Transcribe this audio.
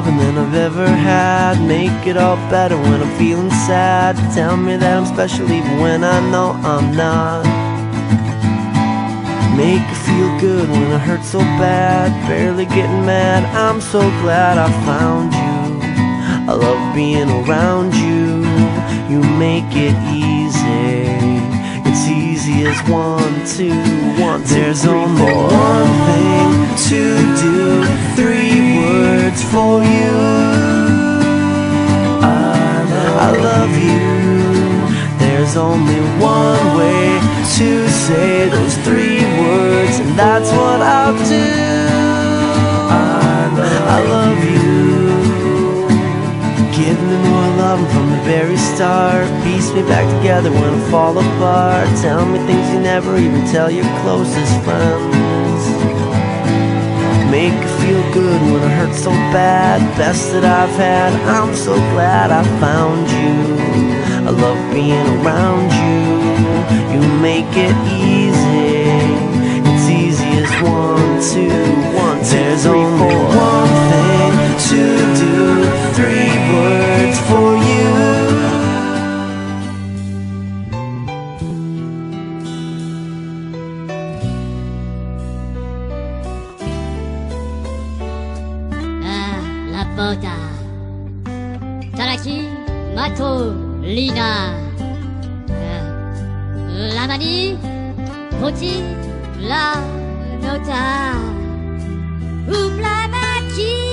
Than I've ever had. Make it all better when I'm feeling sad. Tell me that I'm special even when I know I'm not. Make it feel good when it hurts so bad. Barely getting mad, I'm so glad I found you. I love being around you. You make it easy. It's easy as 1, 2, 1, 2, There's 3, only 4. One thing to do, 3 words for you. I love you. There's only one way to say those 3 words, and that's what I'll do. I love you. Give me more love from the very start. Piece me back together when I fall apart. Tell me things you never even tell your closest friends. Make it feel good when it hurts so bad. Best that I've had, I'm so glad I found you. I love being around you. You make it easy. It's easy as 1, 2, 1, 2, There's 3, only 4. One thing to do, 3 words for you. La bota Taraki Mato Lina La mani Poti La nota Oubla ma qui